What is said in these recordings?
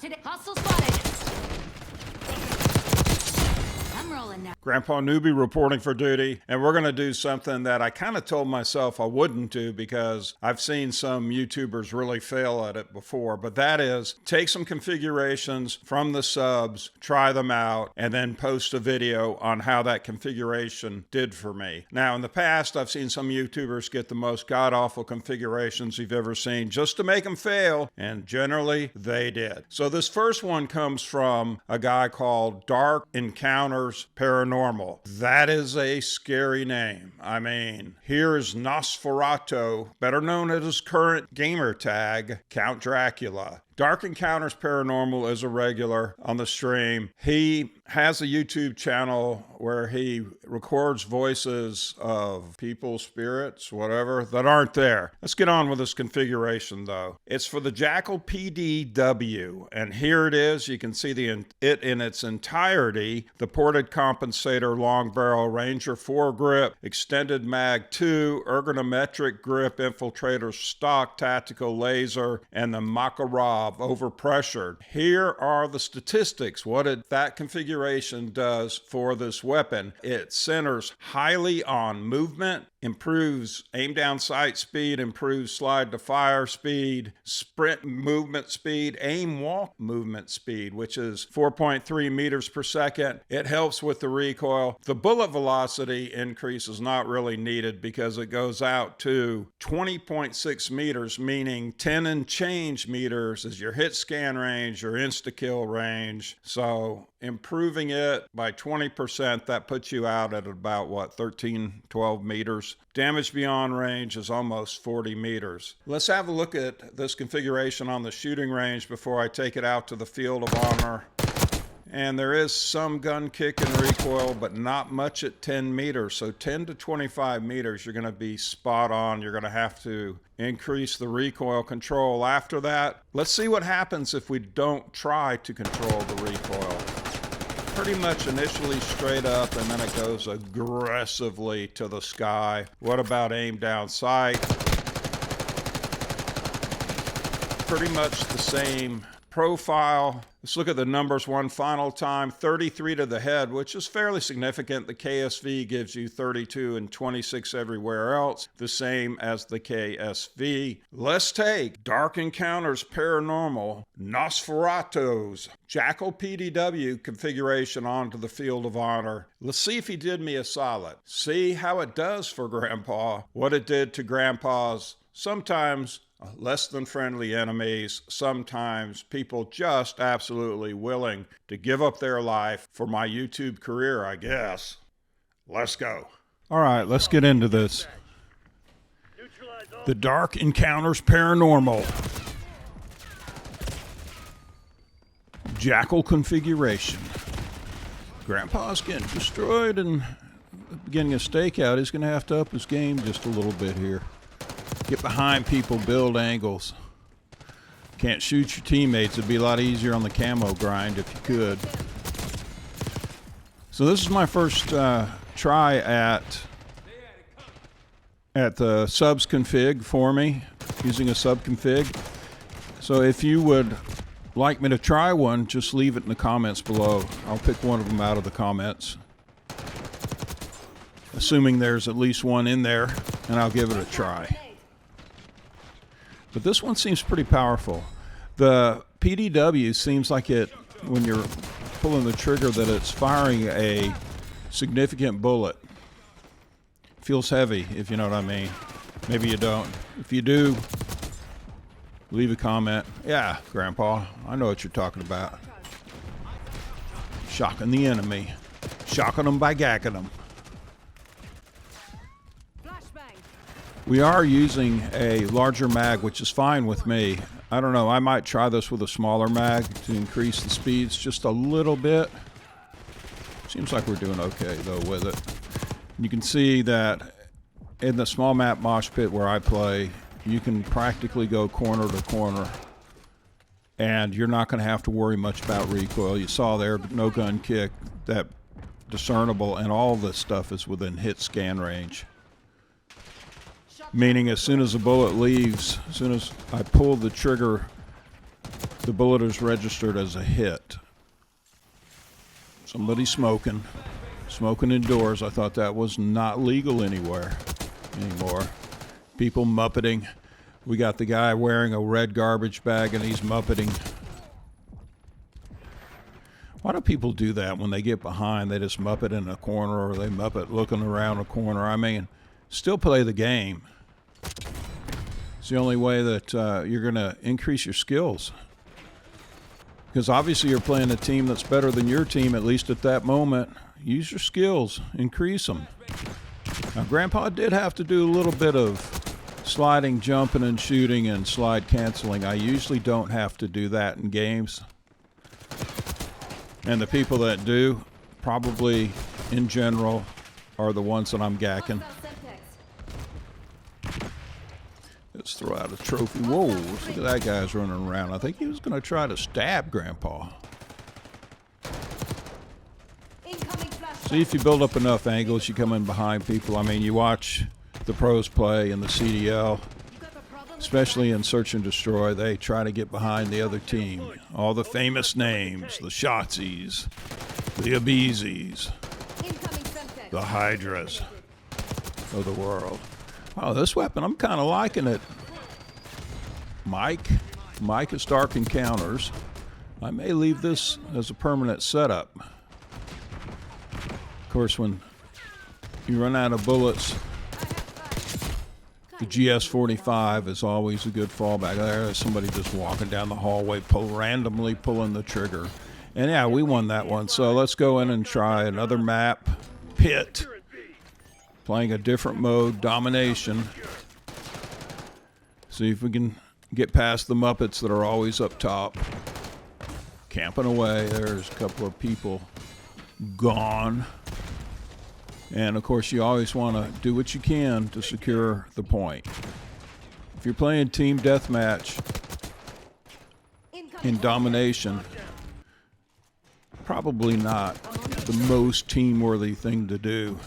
Today, hostile spotted. I'm rolling now. Grandpa Nooby reporting for duty, and we're going to do something that I kind of told myself I wouldn't do because I've seen some YouTubers really fail at it before, but that is take some configurations from the subs, try them out, and then post a video on how that configuration did for me. Now, in the past, I've seen some YouTubers get the most god-awful configurations you've ever seen just to make them fail, and generally, they did. So this first one comes from a guy called Dark Encounters Paranormal. That is a scary name. I mean, here's Nosferatu, better known as his current gamer tag, Count Dracula. Dark Encounters Paranormal is a regular on the stream. He has a YouTube channel where he records voices of people, spirits, whatever, that aren't there. Let's get on with this configuration, though. It's for the Jackal PDW, and here it is. You can see it in its entirety. The ported compensator, long barrel, Ranger 4 grip, extended mag 2, ergonometric grip, infiltrator stock, tactical laser, and the Makarov overpressured. Here are the statistics. What that configuration does for this weapon. It centers highly on movement, improves aim down sight speed, improves slide to fire speed, sprint movement speed, aim walk movement speed, which is 4.3 meters per second. It helps with the recoil. The bullet velocity increase is not really needed because it goes out to 20.6 meters, meaning 10 and change meters is your hit scan range, your insta-kill range. So improving it by 20%, that puts you out at about, what, 13, 12 meters. Damage beyond range is almost 40 meters. Let's have a look at this configuration on the shooting range before I take it out to the field of honor. And there is some gun kick and recoil, but not much at 10 meters. So 10 to 25 meters, you're going to be spot on. You're going to have to increase the recoil control. After that, let's see what happens if we don't try to control the recoil. Pretty much initially straight up, and then it goes aggressively to the sky. What about aim down sight? Pretty much the same profile. Let's look at the numbers one final time. 33 to the head, which is fairly significant. The KSV gives you 32 and 26 everywhere else, the same as the KSV. Let's take Dark Encounters Paranormal Nosferatu's Jackal PDW configuration onto the field of honor. Let's see if he did me a solid. See how it does for Grandpa, what it did to Grandpa's sometimes less than friendly enemies, sometimes people just absolutely willing to give up their life for my YouTube career, I guess. Let's go. All right, let's get into this. The Dark Encounters Paranormal Jackal configuration. Grandpa's getting destroyed and getting a stakeout. He's going to have to up his game just a little bit here. Get behind people, build angles. Can't shoot your teammates. It'd be a lot easier on the camo grind if you could. So this is my first try at the subs config for me, using a sub config. So if you would like me to try one, just leave it in the comments below. I'll pick one of them out of the comments, assuming there's at least one in there, and I'll give it a try. But this one seems pretty powerful. The PDW seems like it, when you're pulling the trigger, that it's firing a significant bullet. Feels heavy, if you know what I mean. Maybe you don't. If you do, leave a comment. Yeah, Grandpa, I know what you're talking about. Shocking the enemy. Shocking them by gacking them. We are using a larger mag, which is fine with me. I don't know, I might try this with a smaller mag to increase the speeds just a little bit. Seems like we're doing okay, though, with it. You can see that in the small map mosh pit where I play, you can practically go corner to corner, and you're not going to have to worry much about recoil. You saw there, no gun kick, that discernible, and all this stuff is within hit scan range. Meaning as soon as the bullet leaves, as soon as I pull the trigger the bullet is registered as a hit. Somebody smoking indoors. I thought that was not legal anymore. People muppeting. We got the guy wearing a red garbage bag and he's muppeting. Why do people do that when they get behind? They just muppet in a corner, or they muppet looking around a corner. I mean, still play the game. It's the only way that you're going to increase your skills. Because obviously you're playing a team that's better than your team, at least at that moment. Use your skills. Increase them. Now, Grandpa did have to do a little bit of sliding, jumping, and shooting and slide canceling. I usually don't have to do that in games. And the people that do, probably in general, are the ones that I'm gacking. Let's throw out a trophy. Whoa, look at that guy's running around. I think he was going to try to stab Grandpa. See, if you build up enough angles, you come in behind people. I mean, you watch the pros play in the CDL, especially in Search and Destroy. They try to get behind the other team. All the famous names, the Shotsies, the Abizis, the Hydras of the world. Oh, this weapon, I'm kind of liking it. Mike is Dark Encounters. I may leave this as a permanent setup. Of course, when you run out of bullets, the GS-45 is always a good fallback. There's somebody just walking down the hallway, randomly pulling the trigger. And yeah, we won that one. So let's go in and try another map. Pit. Playing a different mode, Domination. See if we can get past the Muppets that are always up top. Camping away. There's a couple of people gone. And of course, you always want to do what you can to secure the point. If you're playing team deathmatch in Domination, probably not the most team-worthy thing to do.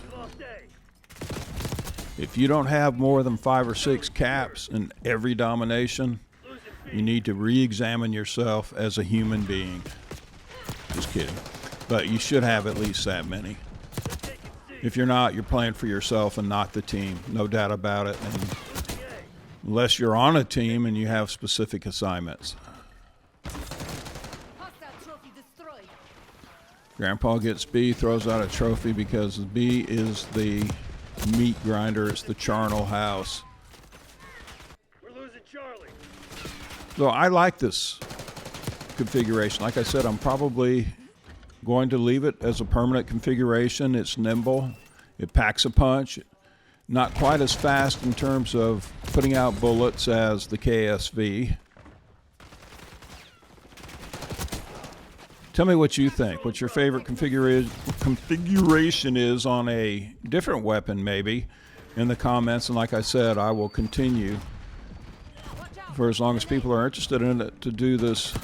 If you don't have more than 5 or 6 caps in every Domination, you need to re-examine yourself as a human being. Just kidding. But you should have at least that many. If you're not, you're playing for yourself and not the team. No doubt about it. And unless you're on a team and you have specific assignments. Grandpa gets B, throws out a trophy because B is the meat grinder. It's the charnel house. We're losing Charlie. So I like this configuration. Like I said, I'm probably going to leave it as a permanent configuration. It's nimble. It packs a punch. Not quite as fast in terms of putting out bullets as the KSV. Tell me what you think. What your favorite configuration is on a different weapon, maybe, in the comments. And like I said, I will continue for as long as people are interested in it to do this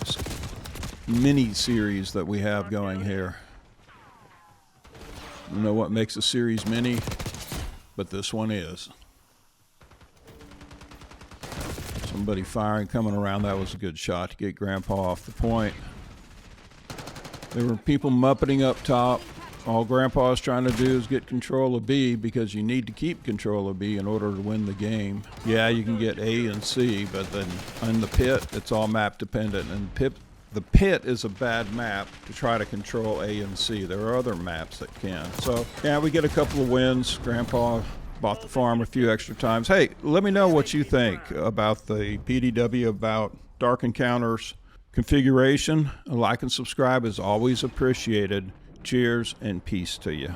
mini series that we have going here. I don't know what makes a series mini, but this one is. Somebody firing, coming around. That was a good shot to get Grandpa off the point. There were people muppeting up top. All Grandpa's trying to do is get control of B, because you need to keep control of B in order to win the game. Yeah, you can get A and C, but then in the pit, it's all map dependent. And the pit is a bad map to try to control A and C. There are other maps that can. So, yeah, we get a couple of wins. Grandpa bought the farm a few extra times. Hey, let me know what you think about the PDW, about Dark Encounters configuration. A like and subscribe is always appreciated. Cheers and peace to you.